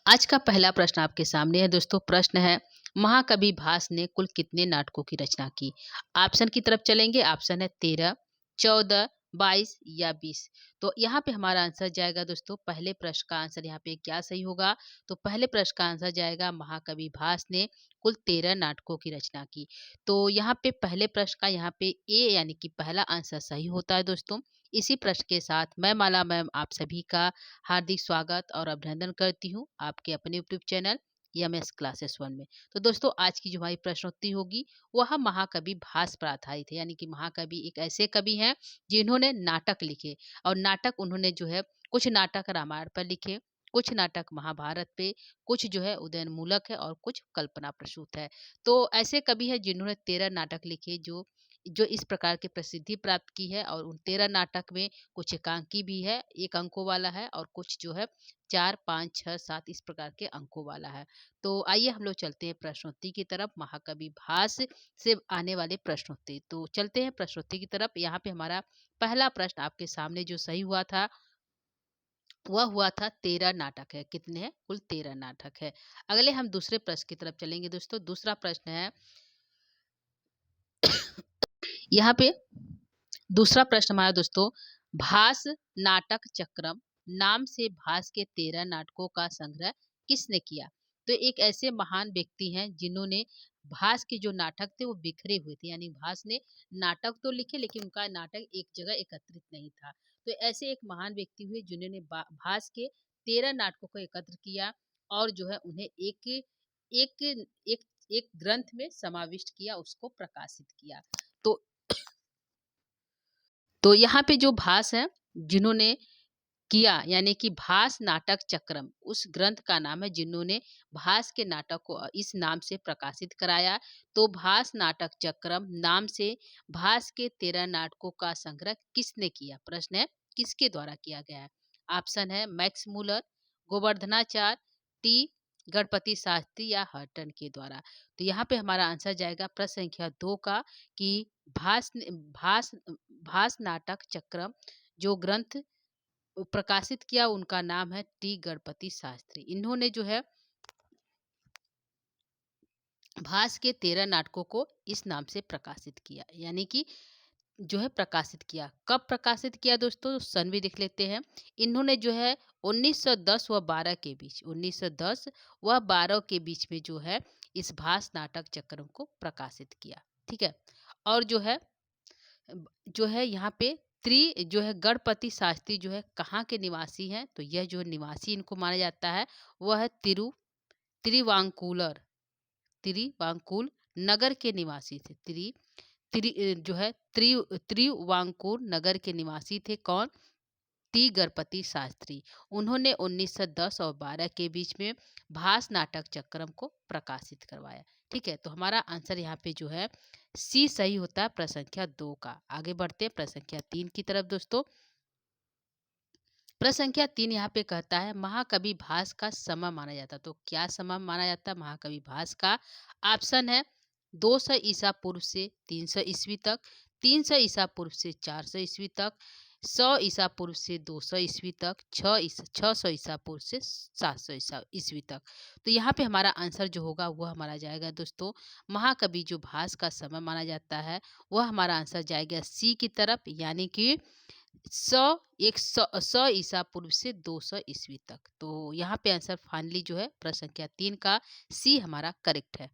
आज का पहला प्रश्न आपके सामने है दोस्तों। प्रश्न है, महाकवि भास ने कुल कितने नाटकों की रचना की? ऑप्शन की तरफ चलेंगे। ऑप्शन है 13, 14, 22 या 20। तो यहाँ पे हमारा आंसर जाएगा दोस्तों, पहले प्रश्न का आंसर यहाँ पे क्या सही होगा? तो पहले प्रश्न का आंसर जाएगा महाकवि भास ने कुल 13 नाटकों की रचना की। तो यहाँ पे पहले प्रश्न का यहाँ पे ए यानी कि पहला आंसर सही होता है दोस्तों। इसी प्रश्न के साथ मैं माला मैम आप सभी का हार्दिक स्वागत और अभिनंदन करती हूँ आपके अपने यूट्यूब चैनल यमएस क्लासेस वन में। तो दोस्तों, आज की जो हमारी प्रश्नोत्तरी होगी वह महाकवि भास पर आधारित है, यानी कि महाकवि एक ऐसे कवि हैं जिन्होंने नाटक लिखे। और नाटक उन्होंने जो है, कुछ नाटक रामायण पर लिखे, कुछ नाटक महाभारत पे, कुछ जो है उदयनमूलक है और कुछ कल्पना प्रसूत है। तो ऐसे कवि है जिन्होंने 13 नाटक लिखे जो जो इस प्रकार की प्रसिद्धि प्राप्त की है। और उन 13 नाटक में कुछ एकांकी भी है, 1 अंकों वाला है, और कुछ जो है 4, 5, 6, 7 इस प्रकार के अंकों वाला है। तो आइए हम लोग चलते हैं प्रश्नोत्तरी की तरफ, महाकवि भास से आने वाले प्रश्नोत्तरी। तो चलते हैं प्रश्नोत्तरी की तरफ। यहाँ पे हमारा पहला प्रश्न आपके सामने जो सही हुआ था वह हुआ था 13 नाटक है। कितने हैं? कुल 13 नाटक है। अगले हम दूसरे प्रश्न की तरफ चलेंगे दोस्तों। दूसरा प्रश्न है, यहाँ पे दूसरा प्रश्न हमारा दोस्तों, भास नाटक चक्रम नाम से भास के 13 नाटकों का संग्रह किसने किया? तो एक ऐसे महान व्यक्ति हैं जिन्होंने भास के जो नाटक थे वो बिखरे हुए थे, यानी भास ने नाटक तो लिखे लेकिन उनका नाटक एक जगह एकत्रित नहीं था। तो ऐसे एक महान व्यक्ति हुए जिन्होंने भास के 13 नाटकों को एकत्र किया और जो है उन्हें एक एक एक एक ग्रंथ में समाविष्ट किया, उसको प्रकाशित किया। तो यहाँ पे जो भास है जिन्होंने किया, यानी कि भास नाटक चक्रम उस ग्रंथ का नाम है जिन्होंने भास के नाटक को इस नाम से प्रकाशित कराया। तो भास नाटक चक्रम नाम से भास के 13 नाटकों का संग्रह किसने किया? प्रश्न है किसके द्वारा किया गया है? ऑप्शन है Max Muller, Govardhanacharya, T Ganapati Shastri या हर्टन के द्वारा। तो यहाँ पे हमारा आंसर जाएगा प्रश्न संख्या 2 का, कि भास भास भास नाटक चक्रम जो ग्रंथ प्रकाशित किया उनका नाम है टी गणपति शास्त्री। इन्होंने जो है भास के 13 नाटकों को इस नाम से प्रकाशित किया, यानी कि जो है प्रकाशित किया। कब प्रकाशित किया दोस्तों? सन भी देख लेते हैं। इन्होंने जो है 1910 व 12 के बीच, 1910 व 12 के बीच में जो है इस भास नाटक चक्रम को प्रकाशित किया। ठीक है। और जो है यहाँ पे जो है गणपति शास्त्री जो है कहाँ के निवासी हैं? तो यह जो निवासी इनको माना जाता है वह है तिरुवांकुलर तिरुवांकुल नगर के निवासी थे। जो है त्रिवांकुर नगर के निवासी थे। कौन? टी गणपति शास्त्री। उन्होंने 1910 और 12 के बीच में भास नाटक चक्रम को प्रकाशित करवाया। ठीक है। तो हमारा आंसर यहाँ पे जो है सी सही होता है, प्रश्न संख्या 2 का। आगे बढ़ते हैं प्रश्न संख्या 3 की तरफ दोस्तों। प्रश्न संख्या 3 यहाँ पे कहता है महाकवि भास का समय माना जाता है। तो क्या समय माना जाता है महाकवि भास का? ऑप्शन है 200 ईसा पूर्व से 300 ईस्वी तक, 300 ईसा पूर्व से 400 ईस्वी तक, 100 ईसा पूर्व से 200 ईस्वी तक, 600 ईसा पूर्व से 700 ईसा ईस्वी तक। तो यहाँ पे हमारा आंसर जो होगा वह हमारा जाएगा दोस्तों, महाकवि जो भास का समय माना जाता है वह हमारा आंसर जाएगा सी की तरफ, यानी कि 100 ईसा पूर्व से 200 ईस्वी तक। तो यहाँ पे आंसर फाइनली जो है प्रश्न संख्या 3 का सी हमारा करेक्ट है।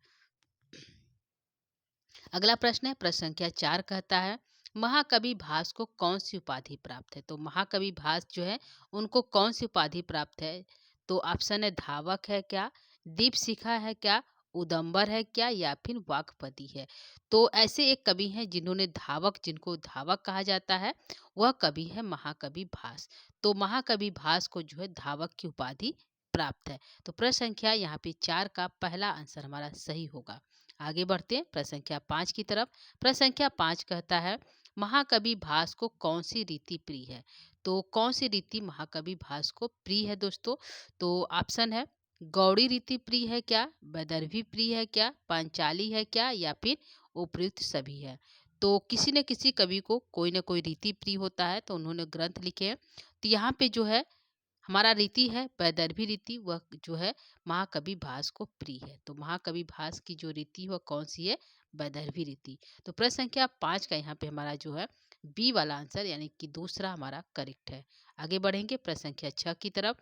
अगला प्रश्न है प्रश्न संख्या 4 कहता है महाकवि भास को कौन सी उपाधि प्राप्त है? तो महाकवि भास जो है उनको कौन सी उपाधि प्राप्त है? तो ऑप्शन है धावक है क्या, दीप शिखा है क्या, उदम्बर है क्या, या फिर वाकपति है? तो ऐसे एक कवि हैं जिनको धावक कहा जाता है, वह कवि है महाकवि भास। तो महाकवि भास को जो है धावक की उपाधि प्राप्त है। तो प्रश्न संख्या यहाँ पे 4 का पहला आंसर हमारा सही होगा। आगे बढ़ते हैं प्रश्न संख्या 5 की तरफ। प्रश्न संख्या 5 कहता है महाकवि भास को कौन सी रीति प्रिय है? तो कौन सी रीति महाकवि भास को प्रिय है दोस्तों? तो ऑप्शन है गौड़ी रीति प्रिय है क्या, वैदर्भी प्रिय है क्या, पांचाली है क्या, या फिर उपयुक्त सभी है? तो किसी न किसी कवि को कोई ना कोई रीति प्रिय होता है, तो उन्होंने ग्रंथ लिखे हैं। तो यहाँ पे जो है हमारा रीति है वैदर्भी रीति, वह जो है महाकवि भास को प्रिय है। तो महाकवि भास की जो रीति वह कौन सी है? वैदर्भी रीति। तो प्रश्न संख्या 5 का यहाँ पे हमारा जो है बी वाला आंसर यानी कि दूसरा हमारा करेक्ट है। आगे बढ़ेंगे प्रश्न संख्या 6 की तरफ।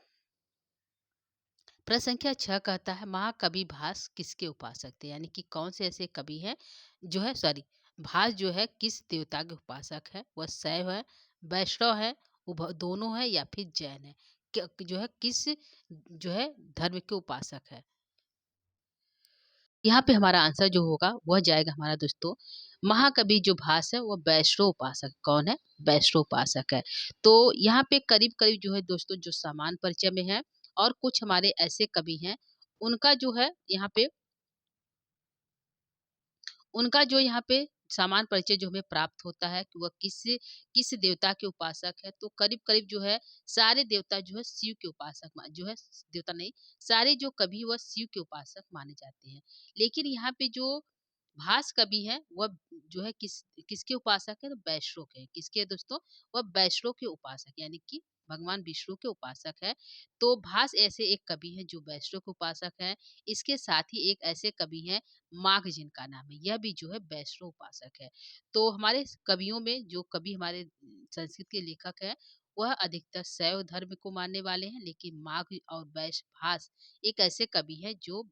प्रश्न संख्या 6 कहता है महाकवि भास किसके उपासक थे? यानी कि कौन से ऐसे कवि हैं जो है सॉरी भास जो है किस देवता के उपासक है? वह शैव है, वैष्णव है, दोनों है या फिर जैन है? जो है किस जो है धर्म के उपासक है? यहाँ पे हमारा आंसर जो होगा वह जाएगा हमारा दोस्तों, महाकवि जो भास है वह वैष्णव उपासक। कौन है? वैष्णव उपासक है। तो यहाँ पे करीब करीब जो है दोस्तों जो समान परिचय में है, और कुछ हमारे ऐसे कवि हैं उनका जो है यहाँ पे उनका जो यहाँ पे सामान परिचय जो हमें प्राप्त होता है कि वह किस किस देवता के उपासक है। तो करीब करीब जो है सारे देवता जो है शिव के उपासक जो है देवता नहीं, सारे जो कवि वह शिव के उपासक माने जाते हैं। लेकिन यहाँ पे जो भास कवि है वह जो है किसके उपासक है? तो वैष्णव के। किसके है दोस्तों? वह वैष्णव के उपासक यानी कि भगवान विष्णु के उपासक है। तो भास ऐसे एक कवि हैं जो वैष्णव के उपासक हैं। इसके साथ ही एक ऐसे कवि हैं माघ जिनका नाम है, यह भी जो है वैष्णव उपासक है। तो हमारे कवियों में जो कवि हमारे संस्कृत के लेखक हैं वह अधिकतर शैव धर्म को मानने वाले हैं, लेकिन माघ और भास एक ऐसे कवि हैं जो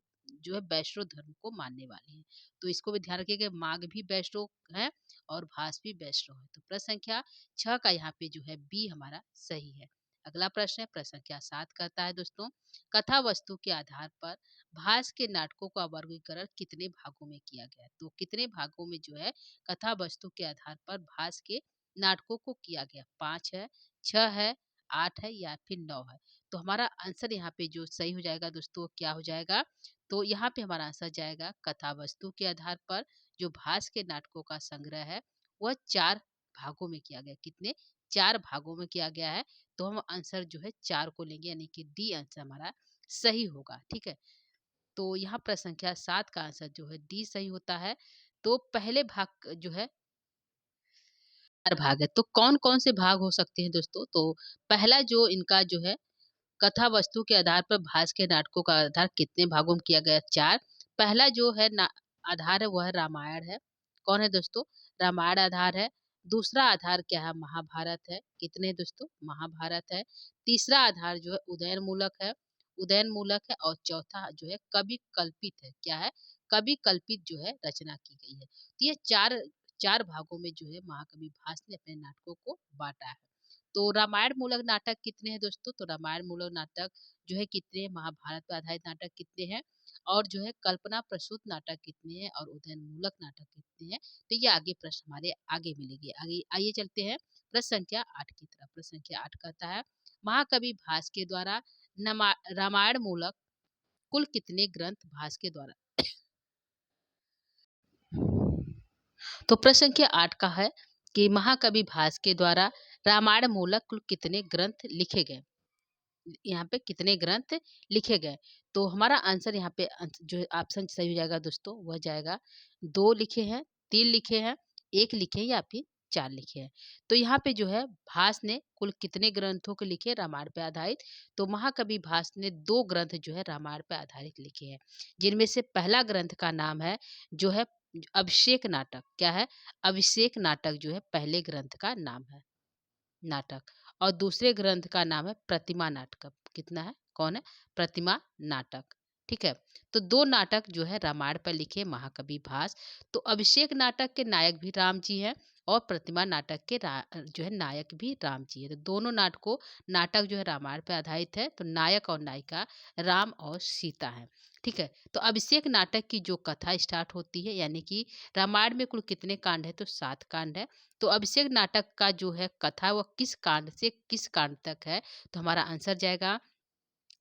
है वैष्णव धर्म को मानने वाले हैं। तो इसको भी ध्यान रखिएगा, माघ भी वैष्णव है और भास भी वैष्णव है। तो प्रश्न संख्या 6 का यहाँ पे जो है बी हमारा सही है। अगला प्रश्न है प्रश्न संख्या 7 कहता है दोस्तों, कथा वस्तु के आधार पर भास के नाटकों का वर्गीकरण कितने भागों में किया गया है? तो कितने भागों में जो है कथा वस्तु के आधार पर भास के नाटकों को किया गया? 5 है, 6 है, 8 है या फिर 9 है? तो हमारा आंसर यहाँ पे जो सही हो जाएगा दोस्तों क्या हो जाएगा? तो यहाँ पे हमारा आंसर जाएगा कथा वस्तु के आधार पर जो भास के नाटकों का संग्रह है वह 4 भागों में किया गया। कितने? 4 भागों में किया गया है। तो हम आंसर जो है 4 को लेंगे यानी कि डी आंसर हमारा सही होगा। ठीक है। तो यहाँ प्रश्न संख्या 7 का आंसर जो है डी सही होता है। तो पहले भाग जो है 4 भाग है। तो कौन-कौन से भाग हो सकते हैं दोस्तों? तो पहला जो इनका जो है कथा वस्तु के आधार पर भास के नाटकों का आधार कितने भागों में किया गया? 4। पहला जो है ना आधार है वह है रामायण है। कौन है दोस्तों? रामायण आधार है। दूसरा आधार क्या है? महाभारत है। कितने दोस्तों? महाभारत है। तीसरा आधार जो है उदयन मूलक है। उदयन मूलक है और चौथा जो है कवि कल्पित है। क्या है? कवि कल्पित जो है रचना की गई है। तो ये 4 भागों में जो है महाकवि भास ने अपने नाटकों को बाँटा है। तो रामायण मूलक नाटक कितने हैं दोस्तों? तो रामायण मूलक नाटक जो है कितने हैं? महाभारत पर आधारित नाटक कितने हैं? और जो है कल्पना प्रसूत नाटक कितने हैं? और उदयन मूलक नाटक कितने हैं? तो ये आगे प्रश्न हमारे आगे मिलेंगे। आगे आइए चलते हैं प्रश्न संख्या 8 की तरफ। प्रश्न संख्या 8 कहता है महाकवि भास के द्वारा रामायण मूलक कुल कितने ग्रंथ भास के द्वारा? तो प्रश्न संख्या 8 का है कि महाकवि भास के द्वारा रामायण मूलक कुल कितने ग्रंथ लिखे गए? यहाँ पे कितने ग्रंथ लिखे गए? तो हमारा आंसर यहाँ पे जो ऑप्शन सही हो जाएगा दोस्तों वह जाएगा 2 लिखे हैं, 3 लिखे हैं, 1 लिखे हैं या फिर 4 लिखे हैं। तो यहाँ पे जो है भास ने कुल कितने ग्रंथों के लिखे रामायण पे आधारित? तो महाकवि भास ने 2 ग्रंथ जो है रामायण पे आधारित लिखे हैं। जिनमें से पहला ग्रंथ का नाम है जो है अभिषेक नाटक। क्या है? अभिषेक नाटक जो है पहले ग्रंथ का नाम है। नाटक। और दूसरे ग्रंथ का नाम है प्रतिमा नाटक। कितना है? कौन है? प्रतिमा नाटक। ठीक है। तो 2 नाटक जो है रामायण पर लिखे महाकवि भास। तो अभिषेक नाटक के नायक भी राम जी हैं और प्रतिमा नाटक के जो है नायक भी राम जी है। तो दोनों नाटक जो है रामायण पर आधारित है। तो नायक और नायिका राम और सीता हैं। ठीक है। तो अभिषेक नाटक की जो कथा स्टार्ट होती है यानी कि रामायण में कुल कितने कांड है? तो 7 कांड है। तो अभिषेक नाटक का जो है कथा वह किस कांड से किस कांड तक है? तो हमारा आंसर जाएगा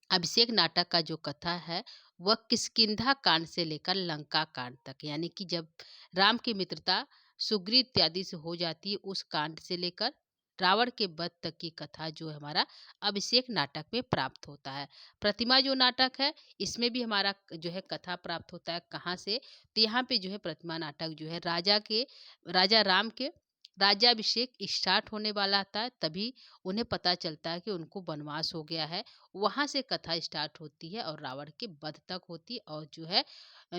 अभिषेक नाटक का जो कथा है वह किष्किंधा कांड से लेकर लंका कांड तक, यानी कि जब राम की मित्रता सुग्रीव इत्यादि से हो जाती है उस कांड से लेकर रावण के वध तक की कथा जो है हमारा अभिषेक नाटक में प्राप्त होता है। प्रतिमा जो नाटक है इसमें भी हमारा जो है कथा प्राप्त होता है। कहाँ से? तो यहाँ पे जो है प्रतिमा नाटक जो है राजा राम के राज्याभिषेक स्टार्ट होने वाला था तभी उन्हें पता चलता है कि उनको वनवास हो गया है। वहाँ से कथा स्टार्ट होती है और रावण के वध तक होती है और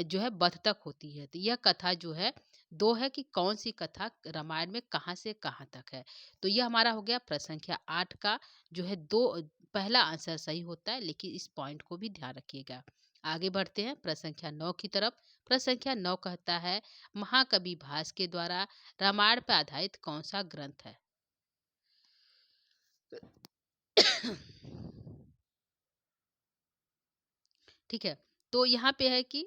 जो है वध तक होती है। तो यह कथा जो है 2 है कि कौन-सी कथा रामायण में कहाँ से कहाँ तक है। तो यह हमारा हो गया प्रश्न संख्या 8 का जो है 2 पहला आंसर सही होता है, लेकिन इस पॉइंट को भी ध्यान रखिएगा। आगे बढ़ते हैं प्रश्न संख्या 9 की तरफ। प्रश्न संख्या 9 कहता है महाकवि भास के द्वारा रामायण पर आधारित कौन सा ग्रंथ है? ठीक है, तो यहाँ पे है कि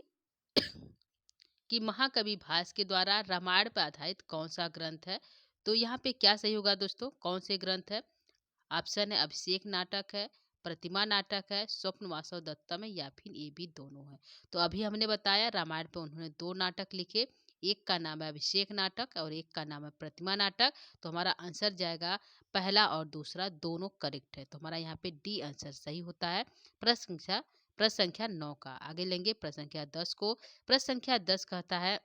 महाकवि भास के द्वारा रामायण पर आधारित कौन सा ग्रंथ है। तो यहाँ पे क्या सही होगा दोस्तों, कौन से ग्रंथ है? ऑप्शन है अभिषेक नाटक है, प्रतिमा नाटक है, स्वप्न वासव दत्तम है या फिर ये भी दोनों है। तो अभी हमने बताया रामायण पे उन्होंने 2 नाटक लिखे, एक का नाम है अभिषेक नाटक और एक का नाम है प्रतिमा नाटक। तो हमारा आंसर जाएगा पहला और दूसरा दोनों करेक्ट है। तो हमारा यहाँ पे डी आंसर सही होता है प्रश्न संख्या 9 का। आगे लेंगे प्रश्न संख्या 10 को। प्रश्न संख्या 10 कहता है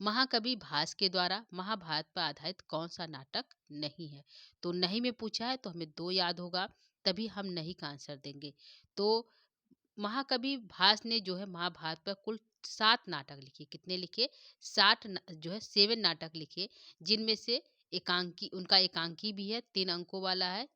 महाकवि भास के द्वारा महाभारत पर आधारित कौन सा नाटक नहीं है। तो नहीं में पूछा है तो हमें 2 याद होगा, तभी हम नहीं का आंसर देंगे। तो महाकवि भास ने जो है महाभारत पर कुल 7 नाटक लिखे। कितने लिखे? 7 नाटक लिखे, जिनमें से उनका एकांकी भी है, 3 अंकों वाला है,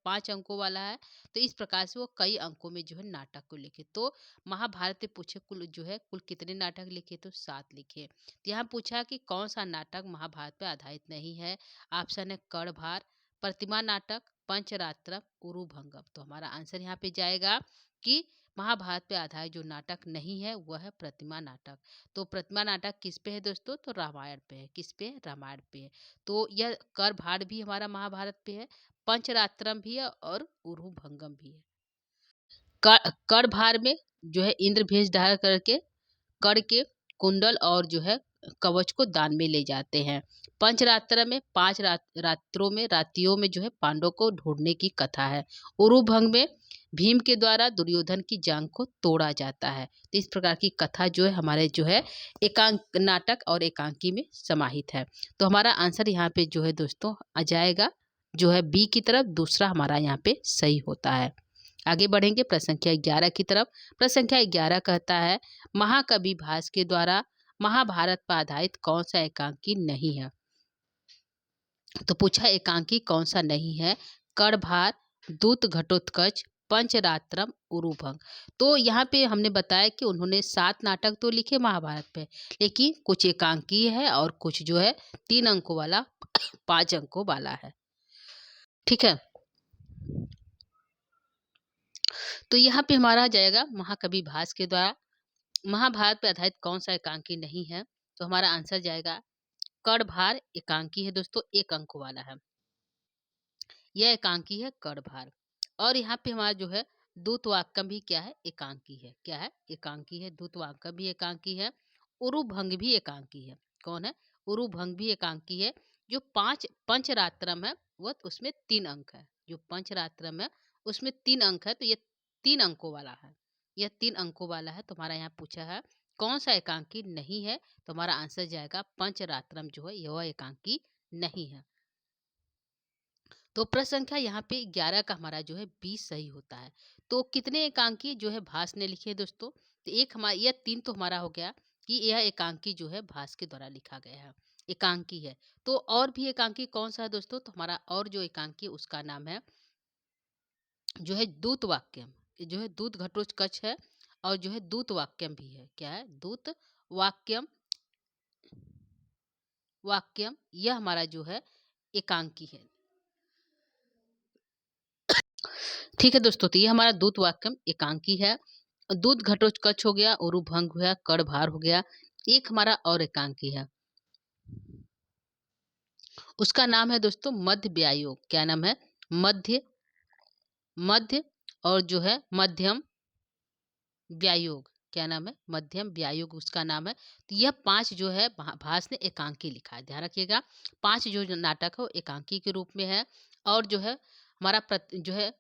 5 अंकों वाला है। तो इस प्रकार से वो कई अंकों में जो है नाटक को लिखे। तो महाभारत में पूछे कुल कितने नाटक लिखे? तो 7 लिखे। तो यहाँ पूछा कि कौन सा नाटक महाभारत पर आधारित नहीं है। ऑप्शन है कर्णभार, प्रतिमा नाटक, पंचरात्रम, उरुभंगम। तो हमारा आंसर यहाँ पे जाएगा कि महाभारत पे आधारित जो नाटक नहीं है वह है प्रतिमा नाटक। तो प्रतिमा नाटक किस पे है दोस्तों? तो रामायण पे है। किस पे है? रामायण पे है। तो यह कर्णभार भी हमारा महाभारत पे है, पंचरात्रम भी है और उरुभंगम भी है। कर्णभार में जो है इंद्र भेष धारण करके कर्ण के कुंडल और जो है कवच को दान में ले जाते हैं। पंचरात्र में 5 रातियों में जो है पांडवों को ढूंढने की कथा है। उरुभंग में भीम के द्वारा दुर्योधन की जांग को तोड़ा जाता है। तो इस प्रकार की कथा जो है हमारे जो है एकांक नाटक और एकांकी में समाहित है। तो हमारा आंसर यहाँ पे जो है दोस्तों आ जाएगा जो है बी की तरफ, दूसरा हमारा यहाँ पे सही होता है। आगे बढ़ेंगे प्रश्न संख्या 11 की तरफ। प्रश्न संख्या 11 कहता है महाकवि भास के द्वारा महाभारत पर आधारित कौन सा एकांकी नहीं है। तो पूछा एकांकी कौन सा नहीं है? कर्णभार, दूत घटोत्कच, पंचरात्रम, उरुभंग। तो यहाँ पे हमने बताया कि उन्होंने 7 नाटक तो लिखे महाभारत पे, लेकिन कुछ एकांकी है और कुछ जो है 3 अंकों वाला 5 अंकों वाला है। ठीक है, तो यहाँ पे हमारा जाएगा महाकवि भास के द्वारा महाभारत पर आधारित कौन सा एकांकी नहीं है। तो हमारा आंसर जाएगा कर्णभार एकांकी है दोस्तों, 1 अंक वाला है। यह एकांकी है कर्णभार। और यहाँ पे हमारा जो है दूतवाक्यम भी क्या है? एकांकी है। क्या है? एकांकी है। दूतवाक्यम भी एकांकी है। उरुभंग भी एकांकी है। कौन है? उरुभंग भी एकांकी है। जो 5 पंचरात्रम है वह उसमें 3 अंक है। जो पंचरात्रम है उसमें 3 अंक है, तो ये 3 अंकों वाला है। यह 3 अंकों वाला है। तो हमारा यहाँ पूछा है कौन सा एकांकी नहीं है। तो हमारा आंसर जाएगा पंचरात्रम जो है यह एकांकी नहीं है। तो प्रश्न संख्या यहाँ पे 11 का हमारा जो है 20 सही होता है। तो कितने एकांकी जो है भास ने लिखे दोस्तों? तो एक हमारा यह 3 तो हमारा हो गया कि यह एकांकी जो है भास के द्वारा लिखा गया है, एकांकी है। तो और भी एकांकी कौन सा है दोस्तों? तो हमारा और जो एकांकी उसका नाम है जो है दूत वाक्यम। जो है दूत घटोत्कच है और जो है दूत वाक्यम भी है। क्या है? दूत वाक्यम। वाक्यम यह हमारा जो है एकांकी है। ठीक है दोस्तों, तो ये हमारा दूत वाक्यम एकांकी है। दूत घटोत्कच हो गया, उरुभंग हो गया, कर्णभार हो गया। एक हमारा और एकांकी है, उसका नाम है दोस्तों मध्य व्यायोग। क्या नाम है? मध्य मध्य और जो है मध्यम व्यायोग। क्या नाम है? मध्यम व्यायोग उसका नाम है। तो यह 5 जो है भास ने एकांकी लिखा है। ध्यान रखिएगा 5 जो नाटक है वो एकांकी के रूप में है। और जो है हमारा जो है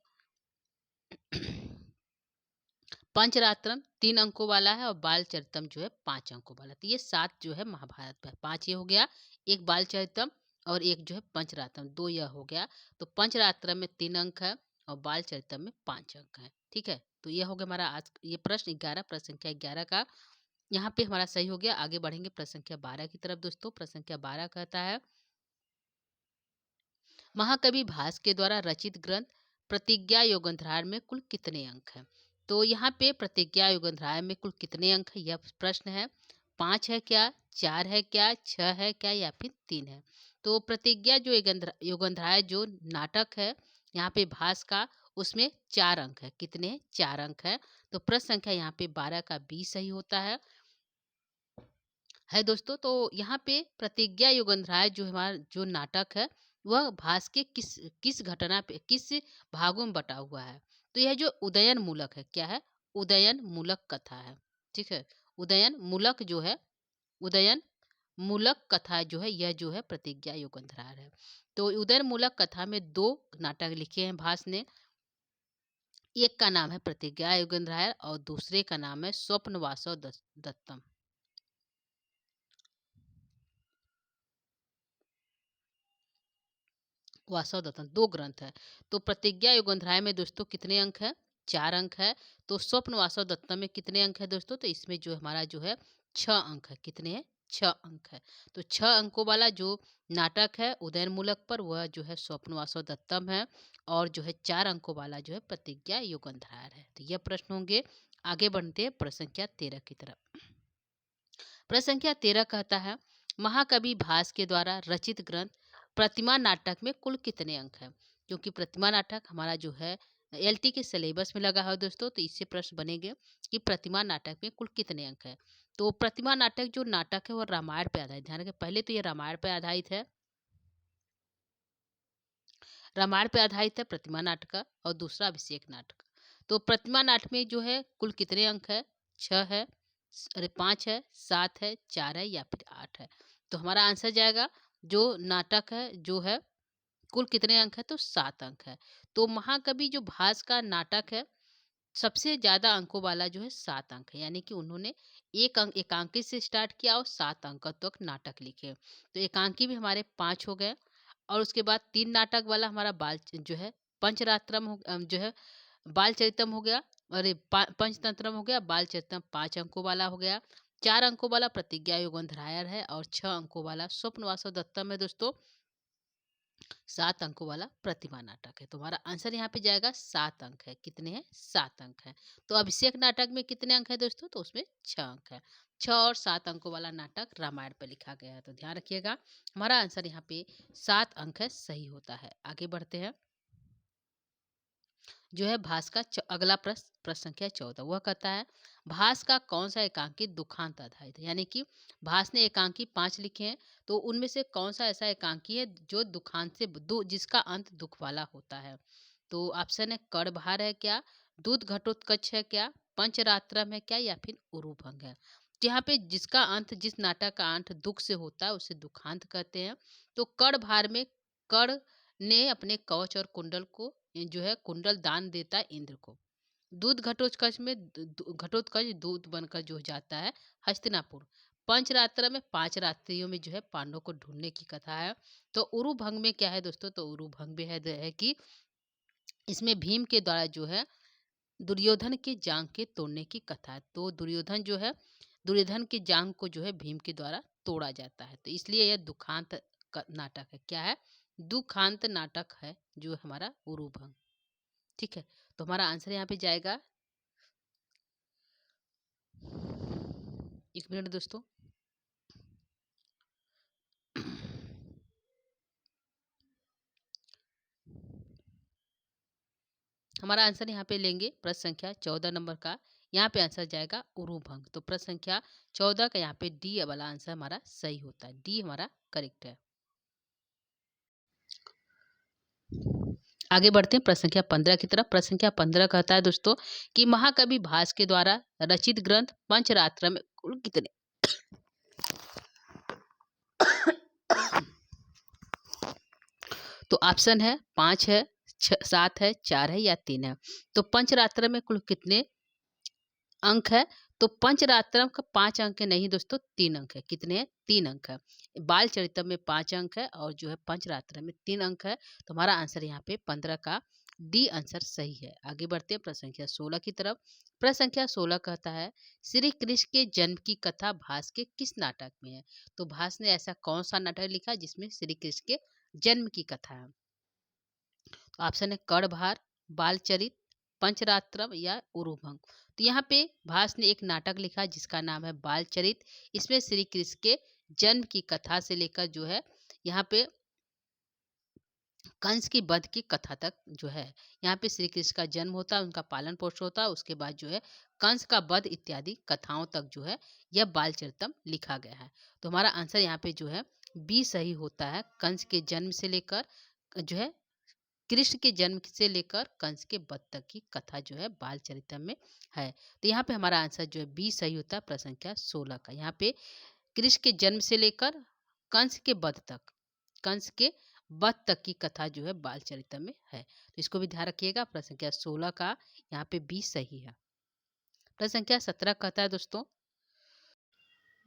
पंचरात्रम 3 अंकों वाला है और बालचरितम जो है 5 अंकों वाला। तो ये 7 जो है महाभारत में, 5 ये हो गया, एक बालचरितम और एक जो है पंचरात्रम, 2 यह हो गया। तो पंचरात्रम में 3 अंक है और बालचरितम में 5 अंक है। ठीक है, तो ये हो गया हमारा आज ये प्रश्न 11, प्रश्न संख्या 11 का यहाँ पे हमारा सही हो गया। आगे बढ़ेंगे प्रश्न संख्या 12 की तरफ दोस्तों। प्रश्न संख्या 12 कहता है, महाकवि भास के द्वारा रचित ग्रंथ प्रतिज्ञा योगंधरार में कुल कितने अंक हैं? तो यहाँ पे प्रतिज्ञा योगंधरार में कुल कितने अंक है, यह प्रश्न है। 5 है क्या, 4 है क्या, 6 है क्या, या फिर 3 है? तो प्रतिज्ञा जो योगंधरार जो नाटक है यहाँ पे भास का, उसमें 4 अंक है। कितने? 4 अंक है। तो प्रश्न संख्या यहाँ पे 12 का बी सही होता है दोस्तों। तो यहाँ पे प्रतिज्ञा युगंधराय जो हमारा जो नाटक है वह भास के किस किस घटना पे, किस भागों में बटा हुआ है? तो यह जो उदयन मूलक है, क्या है? उदयन मूलक कथा है। ठीक है, उदयन मूलक जो है, उदयन मूलक कथा जो है, यह जो है प्रतिज्ञा युगंधरार है। तो उदयन मूलक कथा में 2 नाटक लिखे हैं भास ने। एक का नाम है प्रतिज्ञा युगंधरार और दूसरे का नाम है स्वप्न वासव दत्तम। वासव दत्तम 2 ग्रंथ है। तो प्रतिज्ञा युगंधराय में दोस्तों कितने अंक है? 4 अंक है। तो स्वप्न वासव दत्तम में कितने अंक है दोस्तों? तो इसमें जो हमारा जो है 6 अंक है। कितने हैं? 6 अंक है। तो 6 अंकों वाला जो नाटक है उदयन मूलक पर, वह जो है स्वप्न वासव दत्तम है और जो है 4 अंकों वाला जो है प्रतिज्ञा युगंधरार है। तो यह प्रश्न होंगे। आगे बढ़ते हैं प्रश्न संख्या 13 की तरफ। प्रश्न संख्या 13 कहता है, महाकवि भास के द्वारा रचित ग्रंथ प्रतिमा नाटक में कुल कितने अंक हैं? क्योंकि प्रतिमा नाटक हमारा जो है एलटी के सिलेबस में लगा है दोस्तों, तो इससे प्रश्न बनेंगे कि प्रतिमा नाटक में कुल कितने अंक हैं। तो प्रतिमा नाटक जो नाटक है वह रामायण पे आधारित, ध्यान रखें, पहले तो ये रामायण पे आधारित है, रामायण पे आधारित है प्रतिमा नाटक का, और दूसरा अभिषेक नाटक। तो प्रतिमा नाटक में जो है कुल कितने अंक है? 6 है, अरे 5 है, 7 है, 4 है, या फिर 8 है? तो हमारा आंसर जाएगा जो नाटक है जो है कुल कितने अंक है? तो 7 अंक है। तो महाकवि जो भास का नाटक है सबसे ज्यादा अंकों वाला जो है 7 अंक है, यानी कि उन्होंने एक अंक एकांकी से स्टार्ट किया और 7 अंक तक नाटक लिखे। तो एकांकी भी हमारे 5 हो गए और उसके बाद 3 नाटक वाला हमारा बाल जो है पंचरात्रम जो है बाल चरितम हो गया, अरे पंचतंत्रम हो गया, बाल चरितम 5 अंकों वाला हो गया, 4 अंकों वाला प्रतिज्ञा युगंधरायर है और 6 अंकों वाला स्वप्न वासव दत्तम है दोस्तों, 7 अंकों वाला प्रतिमा नाटक है। तो हमारा आंसर यहाँ पे जाएगा 7 अंक है। कितने हैं? 7 अंक है। तो अभिषेक नाटक में कितने अंक है दोस्तों? तो उसमें 6 अंक है। 6 और 7 अंकों वाला नाटक रामायण पर लिखा गया है। तो ध्यान रखिएगा, हमारा आंसर यहाँ पे 7 अंक है, सही होता है। आगे बढ़ते हैं जो है भास का अगला प्रश्न संख्या 14, वह कहता है, भास का कौन सा एकांकी दुखांत आधारित है? यानी कि भास ने एकांकी 5 लिखे हैं, तो उनमें से कौन सा ऐसा एकांकी है जो दुखांत से जिसका अंत दुख वाला होता है? तो ऑप्शन है कड़भार है क्या, दूध घटोत्कच है क्या, पंचरात्रम है क्या, या फिर उरुभंग है? तो यहाँ पे जिसका अंत, जिस नाटक का अंत दुख से होता है उसे दुखांत कहते हैं। तो कड़भार में कड़ ने अपने कवच और कुंडल को जो है कुंडल दान देता है इंद्र को। दूध घटोत्कच में घटोत्कच दूध बनकर जो जाता है हस्तिनापुर। पंचरात्र में 5 रात्रियों में जो है पांडवों को ढूंढने की कथा है। तो उरुभंग में क्या है दोस्तों? तो उरुभंग में है कि इसमें भीम के द्वारा जो है दुर्योधन के जांग के तोड़ने की कथा है। तो दुर्योधन के जांग को जो है भीम के द्वारा तोड़ा जाता है, तो इसलिए यह दुखांत नाटक है। क्या है? दुखांत नाटक है जो हमारा उरुभंग। ठीक है, तो हमारा आंसर यहाँ पे जाएगा, 1 मिनट दोस्तों, हमारा आंसर यहाँ पे लेंगे प्रश्न संख्या 14 नंबर का, यहाँ पे आंसर जाएगा उरुभंग। तो प्रश्न संख्या 14 का यहाँ पे डी वाला आंसर हमारा सही होता है, डी हमारा करेक्ट है। आगे बढ़ते हैं प्रश्न संख्या 15 की तरफ। प्रश्न संख्या 15 कहता है दोस्तों कि महाकवि भास के द्वारा रचित ग्रंथ पंचरात्र में कुल कितने तो ऑप्शन है 5 है, 7 है, 4 है, या 3 है? तो पंचरात्र में कुल कितने अंक है। तो पंचरात्रम का 5 अंक है नहीं दोस्तों, 3 अंक है। कितने हैं? 3 अंक है। बाल चरितम में 5 अंक है और जो है पंचरात्रम में 3 अंक है। तो हमारा आंसर यहाँ पे 15 का डी आंसर सही है। आगे बढ़ते हैं प्रश्न संख्या 16 की तरफ। प्रश्न संख्या 16 कहता है श्री कृष्ण के जन्म की कथा भास के किस नाटक में है? तो भास ने ऐसा कौन सा नाटक लिखा जिसमें श्री कृष्ण के जन्म की कथा है? तो ऑप्शन है कर्णभार, बालचरित, पंचरात्रम या उरुभंग। तो यहाँ पे भास ने एक नाटक लिखा जिसका नाम है बालचरित। इसमें श्री कृष्ण के जन्म की कथा से लेकर जो है यहाँ पे कंस की वध की कथा तक जो है, यहाँ पे श्री कृष्ण का जन्म होता है, उनका पालन पोषण होता है, उसके बाद जो है कंस का वध इत्यादि कथाओं तक जो है यह बालचरितम लिखा गया है। तो हमारा आंसर यहाँ पे जो है बी सही होता है। कंस के जन्म से लेकर जो है कृष्ण के जन्म से लेकर कंस के वध तक की कथा जो है बालचरितम में है। तो यहाँ पे हमारा आंसर जो है बी सही होता है प्रश्न संख्या 16 का। यहाँ पे कृष्ण के जन्म से लेकर कंस के वध तक, कंस के वध तक की कथा जो है बालचरितम में है। तो इसको भी ध्यान रखिएगा। प्रश्न संख्या 16 का यहाँ पे बी सही है। प्रश्न संख्या 17 कहता है दोस्तों,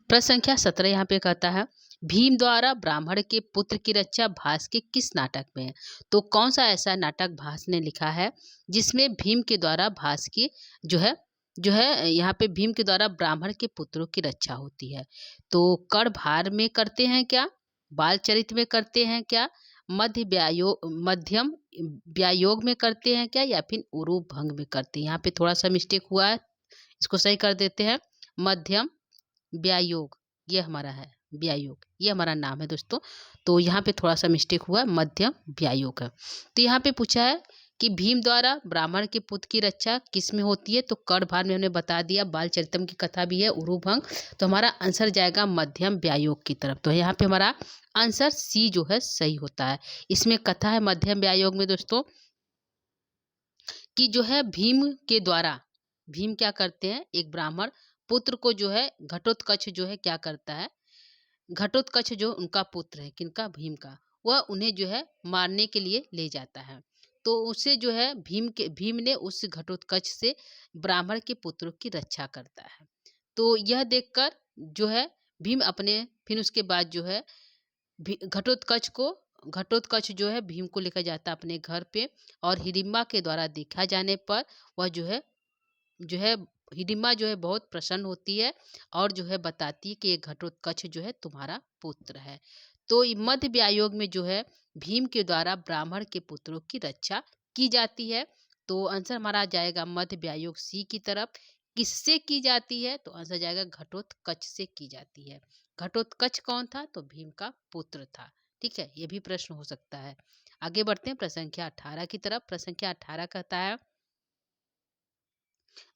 प्रश्न संख्या 17 यहाँ पे कहता है भीम द्वारा ब्राह्मण के पुत्र की रक्षा भास के किस नाटक में है? तो कौन सा ऐसा नाटक भास ने लिखा है जिसमें भीम के द्वारा भास की जो है यहाँ पे भीम के द्वारा ब्राह्मण के पुत्रों की रक्षा होती है? तो कर्णभार में करते हैं क्या, बालचरित में करते हैं क्या, मध्यम व्यायोग में करते हैं क्या, या फिर उरूप भंग में करते हैं? यहाँ पे थोड़ा सा मिस्टेक हुआ है, इसको सही कर देते हैं। मध्यम व्यायोग, ये हमारा है व्यायोग, ये हमारा नाम है दोस्तों। तो यहाँ पे थोड़ा सा मिस्टेक हुआ है, मध्यम व्यायोग है। तो यहाँ पे पूछा है कि भीम द्वारा ब्राह्मण के पुत्र की रक्षा किस में होती है? तो कर्णभार में हमने बता दिया, बालचरितम की कथा भी है, उरुभंग। तो हमारा आंसर जाएगा मध्यम व्यायोग की तरफ। तो यहाँ पे हमारा आंसर सी जो है सही होता है। इसमें कथा है मध्यम व्यायोग में दोस्तों कि जो है भीम के द्वारा, भीम क्या करते हैं, एक ब्राह्मण पुत्र को जो है घटोत्कच जो है क्या करता है, घटोत्कच जो उनका पुत्र है, किनका, भीम का, वह उन्हें जो है मारने के लिए ले जाता है। तो उसे जो है भीम ने उस घटोत्कच से ब्राह्मण के पुत्रों की रक्षा करता है। तो यह देखकर जो है भीम अपने, फिर उसके बाद जो है घटोत्कच जो है भीम को लेकर जाता है अपने घर पे, और हिडिम्बा के द्वारा देखा जाने पर वह जो है हिडिम्बा जो है बहुत प्रसन्न होती है और जो है बताती है कि ये घटोत्कच जो है तुम्हारा पुत्र है। तो मध्य व्यायोग में जो है भीम के द्वारा ब्राह्मण के पुत्रों की रक्षा की जाती है। तो आंसर हमारा आ जाएगा मध्य व्यायोग सी की तरफ। किससे की जाती है? तो आंसर जाएगा घटोत्कच से की जाती है। घटोत्कच कौन था? तो भीम का पुत्र था। ठीक है, ये भी प्रश्न हो सकता है। आगे बढ़ते हैं प्रश्न संख्या 18 की तरफ। प्रश्न संख्या 18 कहता है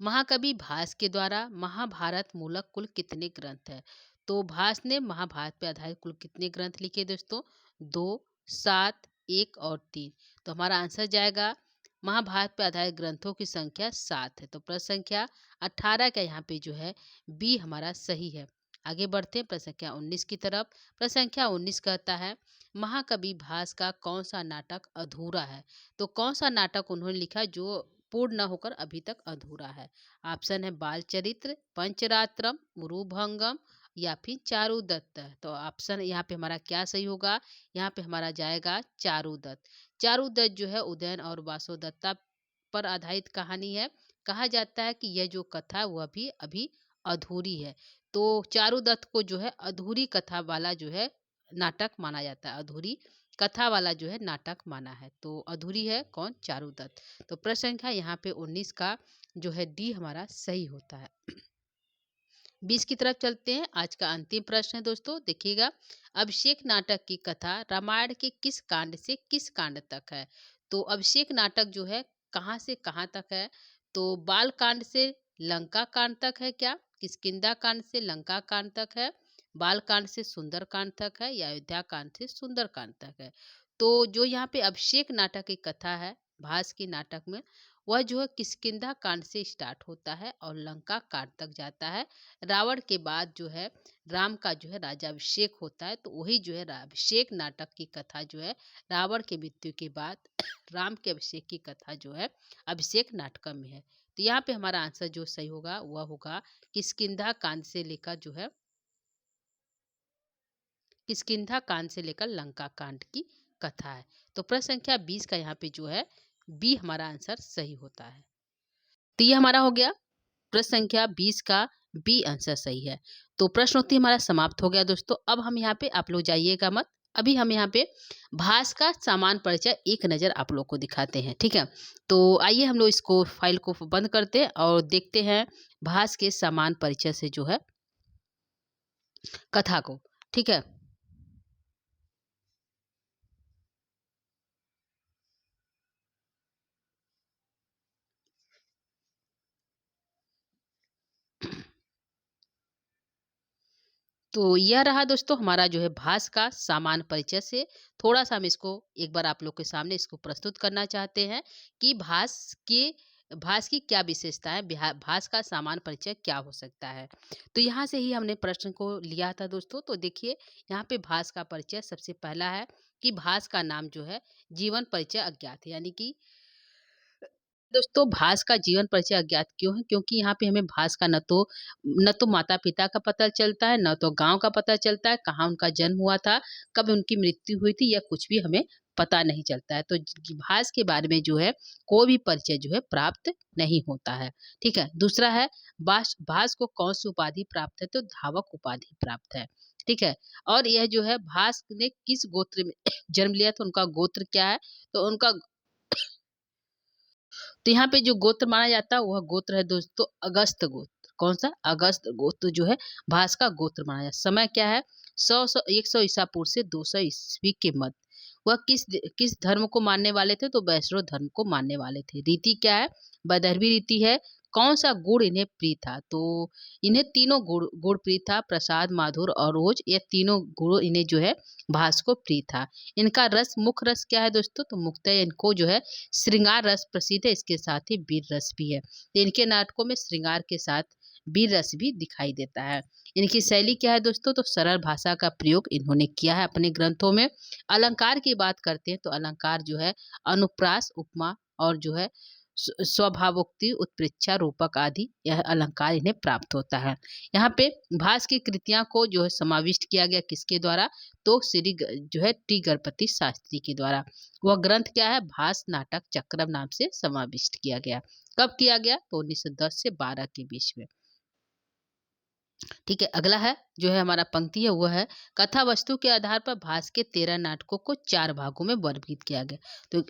महाकवि भास के द्वारा महाभारत मूलक कुल कितने ग्रंथ है? तो भास ने महाभारत पे आधारित कुल कितने ग्रंथ लिखे दोस्तों? 2, 7, 1 और 3। तो हमारा आंसर जाएगा महाभारत पे आधारित ग्रंथों की संख्या 7 है। तो प्रश्न संख्या 18 का यहाँ पे जो है बी हमारा सही है। आगे बढ़ते हैं प्रश्न संख्या 19 की तरफ। प्रश्न संख्या 19 कहता है महाकवि भास का कौन सा नाटक अधूरा है? तो कौन सा नाटक उन्होंने लिखा जो पूर्ण न होकर अभी तक अधूरा है? ऑप्शन है बालचरित्र, पंचरात्रम, मुरुभंगम या फिर चारुदत्त। तो ऑप्शन यहाँ पे हमारा क्या सही होगा? यहाँ पे हमारा जाएगा चारुदत्त। चारुदत्त जो है उदयन और वासुदत्ता पर आधारित कहानी है। कहा जाता है कि यह जो कथा वह भी अभी अधूरी है। तो चारुदत्त को जो है अधूरी कथा वाला जो है नाटक माना जाता है, अधूरी कथा वाला जो है नाटक माना है। तो अधूरी है कौन? चारुदत्त। तो प्रश्न संख्या यहाँ पे 19 का जो है डी हमारा सही होता है। 20 की तरफ चलते हैं। आज का अंतिम प्रश्न है दोस्तों, देखिएगा। अभिषेक नाटक की कथा रामायण के किस कांड से किस कांड तक है? तो अभिषेक नाटक जो है कहाँ से कहाँ तक है? तो बाल कांड से लंका कांड तक है क्या? किष्किंधा कांड से लंका कांड तक है, बाल कांड से सुंदर कांड तक है, या अयोध्या कांड से सुंदर कांड तक है? तो जो यहाँ पे अभिषेक नाटक की कथा है भास के नाटक में, वह जो है किष्किंधा कांड से स्टार्ट होता है और लंका कांड तक जाता है। रावण के बाद जो है राम का जो है राज्याभिषेक होता है, तो वही जो है अभिषेक नाटक की कथा जो है रावण की मृत्यु के बाद राम के अभिषेक की कथा जो है अभिषेक नाटक में है। तो यहाँ पे हमारा आंसर जो सही होगा वह होगा किष्किंधा कांड से लेकर जो है किष्किंधा कांड से लेकर लंका कांड की कथा है। तो प्रश्न संख्या 20 का यहाँ पे जो है बी हमारा आंसर सही होता है। तो ये हमारा हो गया प्रश्न संख्या 20 का बी आंसर सही है। तो प्रश्नोत्तरी हमारा समाप्त हो गया दोस्तों। अब हम यहाँ पे आप लोग जाइएगा मत, अभी हम यहाँ पे भास का सामान परिचय एक नज़र आप लोग को दिखाते हैं, ठीक है। तो आइए हम लोग इसको फाइल को बंद करते हैं और देखते हैं भास के सामान परिचय से जो है कथा को, ठीक है। तो यह रहा दोस्तों हमारा जो है भास का सामान परिचय से थोड़ा सा हम इसको एक बार आप लोग के सामने इसको प्रस्तुत करना चाहते हैं कि भास की क्या विशेषता है, भास का सामान परिचय क्या हो सकता है। तो यहाँ से ही हमने प्रश्न को लिया था दोस्तों। तो देखिए यहाँ पे भास का परिचय सबसे पहला है कि भास का नाम जो है जीवन परिचय अज्ञात है, यानी कि दोस्तों भास का जीवन परिचय अज्ञात क्यों है, क्योंकि यहाँ पे हमें भास का न तो माता पिता का पता चलता है, न तो गांव का पता चलता है, कहाँ उनका जन्म हुआ था, कब उनकी मृत्यु हुई थी, या कुछ भी हमें पता नहीं चलता है। तो भास के बारे में जो है कोई भी परिचय जो है प्राप्त नहीं होता है, ठीक है। दूसरा है भास को कौन सी उपाधि प्राप्त है, तो धावक उपाधि प्राप्त है, ठीक है। और यह जो है भास ने किस गोत्र में जन्म लिया था, उनका गोत्र क्या है, तो उनका तो यहाँ पे जो गोत्र माना जाता है वह गोत्र है दोस्तों अगस्त गोत्र। कौन सा? अगस्त गोत्र जो है भास का गोत्र माना जाता है। समय क्या है? 100 ईसा पूर्व से 200 ईस्वी के मध्य। वह किस धर्म को मानने वाले थे, तो वैष्णव धर्म को मानने वाले थे। रीति क्या है? वैदर्भी रीति है। कौन सा गुण इन्हें प्रिय था, तो इन्हें तीनों गुण प्रिय था, प्रसाद, माधुर और रोज, ये तीनों गुण इन्हें जो है भास को प्रिय था। इनका रस, मुख्य रस क्या है दोस्तों, तो मुख्यतः इनको जो है श्रृंगार रस प्रसिद्ध है, इसके साथ ही वीर रस भी है। तो इनके नाटकों में श्रृंगार के साथ वीर रस भी दिखाई देता है। इनकी शैली क्या है दोस्तों, तो सरल भाषा का प्रयोग इन्होंने किया है अपने ग्रंथों में। अलंकार की बात करते हैं तो अलंकार जो है अनुप्रास, उपमा और जो है स्वभावोक्ति, उत्प्रेक्षा, रूपक आदि यह अलंकार इन्हें प्राप्त होता है। यहाँ पे भास की कृतियां को जो है समाविष्ट किया गया किसके द्वारा, तो जो है टी गणपति शास्त्री के द्वारा। वह ग्रंथ क्या है? भास नाटक चक्रम नाम से समाविष्ट किया गया। कब किया गया? तो 1910 से 12 के बीच में, ठीक है। अगला है जो है हमारा पंक्ति है वह है कथा वस्तु के आधार पर भास के 13 नाटकों को 4 भागों में वर्गीकृत किया गया।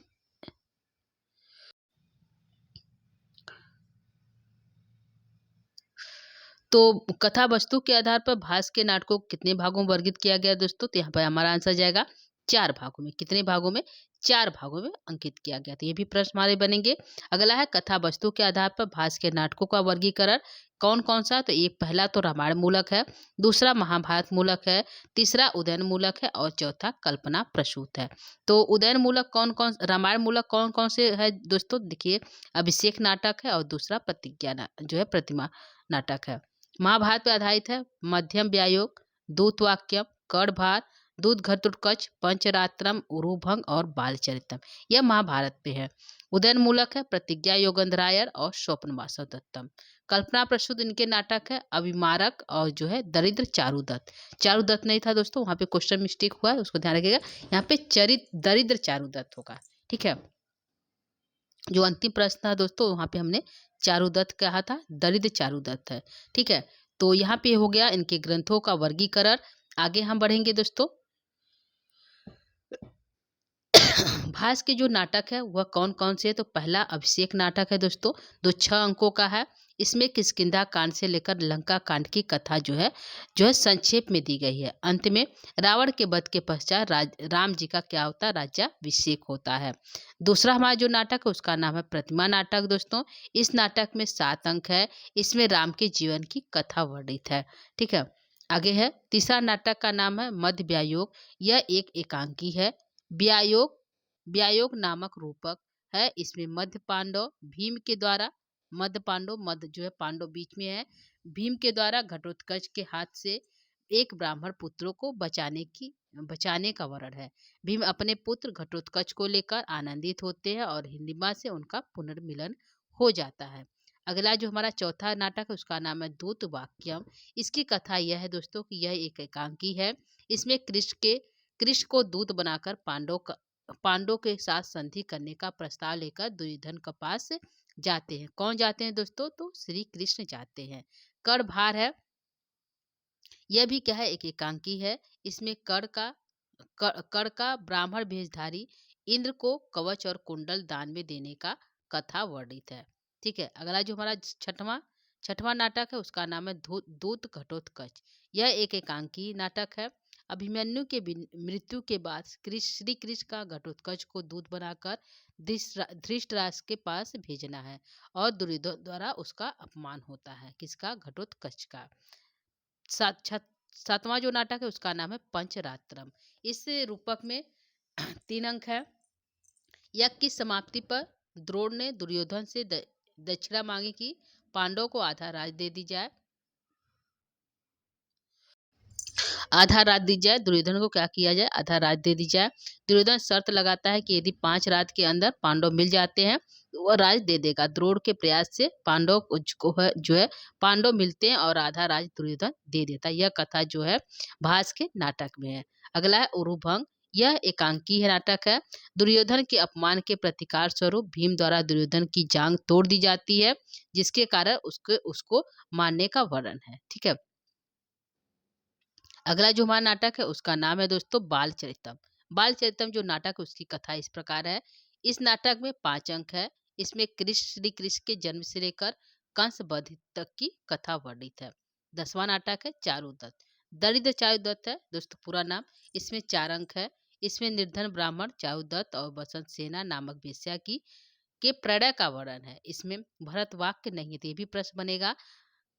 तो कथा वस्तु के आधार पर भास के नाटकों को कितने भागों में वर्गीकृत किया गया दोस्तों, तो यहाँ पर हमारा आंसर जाएगा 4 भागों में। कितने भागों में? 4 भागों में अंकित किया गया। तो ये भी प्रश्न हमारे बनेंगे। अगला है कथा वस्तु के आधार पर भास के नाटकों का वर्गीकरण कौन कौन सा, तो एक पहला तो रामायण मूलक है, दूसरा महाभारत मूलक है, तीसरा उदयन मूलक है और चौथा कल्पना प्रसूत है। तो उदयन मूलक कौन कौन, रामायण मूलक कौन कौन से है दोस्तों, देखिए अभिषेक नाटक है और दूसरा प्रतिज्ञा जो है प्रतिमा नाटक है। महाभारत पर आधारित है मध्यम व्यायोग, दूतवाक्यम, कर्णभार, दूध घटोत्कच, पंचरात्रम, उरुभंग और बालचरितम, यह महाभारत पे है। उदयन मूलक है प्रतिज्ञा योगेंद्रायर और स्वप्न वासव दत्तम। कल्पना प्रसूत इनके नाटक है अभिमारक और जो है दरिद्र चारुदत्त। चारुदत्त नहीं था दोस्तों, वहां पे क्वेश्चन मिस्टेक हुआ है, उसको ध्यान रखिएगा। यहाँ पे दरिद्र चारुदत्त होगा, ठीक है। जो अंतिम प्रश्न था दोस्तों वहां पे हमने चारुदत्त कहा था, दरिद्र चारुदत्त है, ठीक है। तो यहाँ पे हो गया इनके ग्रंथों का वर्गीकरण। आगे हम बढ़ेंगे दोस्तों। भास के जो नाटक है वह कौन कौन से है, तो पहला अभिषेक नाटक है दोस्तों, जो 6 अंकों का है। इसमें किष्किंधा कांड से लेकर लंका कांड की कथा जो है संक्षेप में दी गई है। अंत में रावण के वध के पश्चात राम जी का क्या होता है, राज्याभिषेक होता है। दूसरा हमारा जो नाटक है उसका नाम है प्रतिमा नाटक दोस्तों। इस नाटक में 7 अंक है, इसमें राम के जीवन की कथा वर्णित है, ठीक है। आगे है तीसरा नाटक का नाम है मध्य व्यायोग, यह एक एकांकी है। व्यायोग व्यायोग नामक रूपक है इसमें मध्य पांडव भीम के द्वारा, मध्य पांडव, मध्य जो है पांडव बीच में है, भीम के द्वारा घटोत्कच के हाथ से एक ब्राह्मण पुत्रों को बचाने का वर्णन है। भीम अपने पुत्र घटोत्कच को लेकर आनंदित होते हैं और हिडिंबा से उनका पुनर्मिलन हो जाता है। अगला जो हमारा चौथा नाटक है उसका नाम है दूत वाक्यम। इसकी कथा यह है दोस्तों कि यह एक एकांकी है। इसमें कृष्ण को दूत बनाकर पांडव के साथ संधि करने का प्रस्ताव लेकर दुर्योधन के पास जाते हैं। कौन जाते हैं दोस्तों? तो श्री कृष्ण जाते हैं। कर्णभार है, यह भी क्या है, एक एकांकी है। इसमें कर्ण का ब्राह्मण भेषधारी इंद्र को कवच और कुंडल दान में देने का कथा वर्णित है। ठीक है, अगला जो हमारा छठवां नाटक है उसका नाम है दूत घटोत्कच। यह एक एकांकी नाटक है। अभिमन्यु के मृत्यु के बाद श्री कृष्ण का घटोत्कच को दूत बनाकर धृतराष्ट्र के पास भेजना है और दुर्योधन द्वारा उसका अपमान होता है। किसका? घटोत्कच का। सातवां जो नाटक है उसका नाम है पंचरात्रम। इस रूपक में 3 अंक है। यज्ञ की समाप्ति पर द्रोण ने दुर्योधन से दक्षिणा मांगी कि पांडवों को आधा राज दे दी जाए। दुर्योधन को क्या किया जाए? आधा राज दे दी जाए। दुर्योधन शर्त लगाता है कि यदि 5 रात के अंदर पांडव मिल जाते हैं तो वह राज दे देगा। द्रोण के प्रयास से पांडव को जो है पांडव मिलते हैं और आधा राज दुर्योधन दे देता है। यह कथा जो है भास के नाटक में है। अगला है उरुभंग। यह एकांकी है नाटक है। दुर्योधन के अपमान के प्रतिकार स्वरूप भीम द्वारा दुर्योधन की जांघ तोड़ दी जाती है, जिसके कारण उसको मारने का वर्णन है। ठीक है, अगला जो हमारा नाटक है उसका नाम है दोस्तों बालचरितम। बालचरितम जो नाटक है उसकी कथा इस प्रकार है। इस नाटक में 5 अंक है। इसमें श्री कृष्ण के जन्म से लेकर कंस वध तक की कथा वर्णित है। 10वां नाटक है चारुदत्त। दरिद्र चारुदत्त है दोस्तों पूरा नाम। इसमें 4 अंक है। इसमें निर्धन ब्राह्मण चारुदत्त और बसंत सेना नामक वेश्या के प्रणय का वर्णन है। इसमें भरत वाक्य नहीं है, तो ये भी प्रश्न बनेगा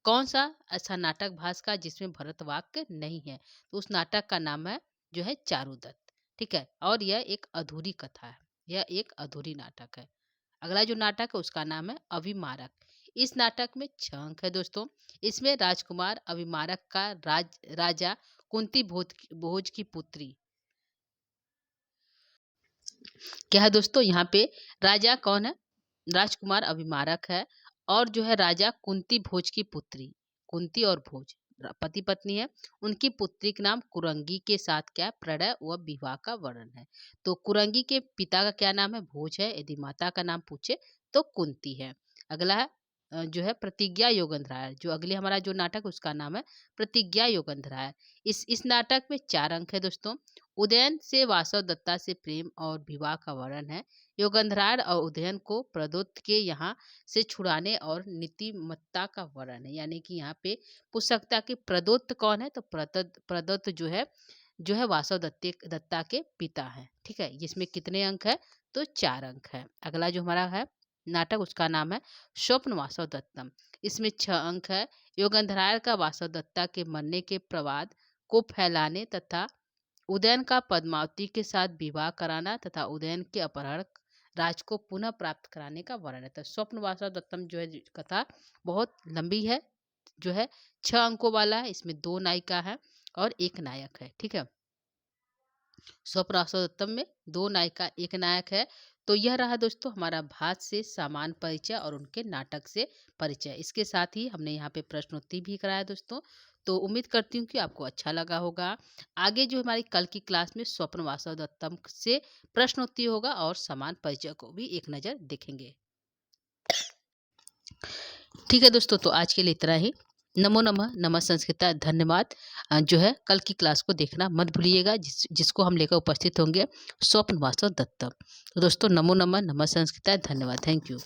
कौन सा ऐसा नाटक भास का जिसमें भरत वाक्य नहीं है? तो उस नाटक का नाम है जो है चारुदत्त। ठीक है, और यह एक अधूरी कथा है, यह एक अधूरी नाटक है। अगला जो नाटक है उसका नाम है अभिमारक। इस नाटक में 6 अंक है दोस्तों। इसमें राजकुमार अभिमारक का राजा कुंती भोज की पुत्री क्या है दोस्तों? यहाँ पे राजा कौन है? राजकुमार अभिमारक है और जो है राजा कुंती भोज की पुत्री, कुंती और भोज पति पत्नी है। उनकी पुत्री का नाम कुरंगी के साथ क्या प्रणय व विवाह का वर्णन है। तो कुरंगी के पिता का क्या नाम है? भोज है। यदि माता का नाम पूछे तो कुंती है। अगला है जो है प्रतिज्ञा योगंधराय। जो अगले हमारा जो नाटक उसका नाम है प्रतिज्ञा योगंधराय। इस नाटक में 4 अंक है दोस्तों। उदयन से वासव दत्ता से प्रेम और विवाह का वर्णन है। योगंधराय और उदयन को प्रदोत्त के यहाँ से छुड़ाने और नीतिमत्ता का वर्णन है। यानी कि यहाँ पे पूछ सकता है कि प्रदोत्त कौन है? तो प्रदोत्त जो है वासव दत्ता के पिता है। ठीक है, जिसमें कितने अंक है? तो 4 अंक है। अगला जो हमारा है नाटक उसका नाम है स्वप्न वासव दत्तम। इसमें 6 अंक है। योगंधराय का वासव दत्ता के मरने के प्रवाद को फैलाने तथा उदयन का पद्मावती के साथ विवाह कराना तथा उदयन के अपहरण राज को पुनः प्राप्त कराने का वर्णन है। तो स्वप्न वासव दत्तम जो है कथा बहुत लंबी है, जो है 6 अंकों वाला है। इसमें 2 नायिका है और 1 नायक है। ठीक है, स्वप्न वासव दत्तम में 2 नायिका 1 नायक है। तो यह रहा दोस्तों हमारा भास से सामान्य परिचय और उनके नाटक से परिचय। इसके साथ ही हमने यहाँ पे प्रश्नोत्तरी भी कराया दोस्तों। तो उम्मीद करती हूँ कि आपको अच्छा लगा होगा। आगे जो हमारी कल की क्लास में स्वप्न वासव दत्तम से प्रश्नोत्तरी होगा और सामान्य परिचय को भी एक नज़र देखेंगे। ठीक है दोस्तों, तो आज के लिए इतना ही। नमो नमः, नमः संस्कृता, धन्यवाद। जो है कल की क्लास को देखना मत भूलिएगा, जिसको हम लेकर उपस्थित होंगे स्वप्न वासव दत्तम। तो दोस्तों नमो नमः, नमः संस्कृता, धन्यवाद, थैंक यू।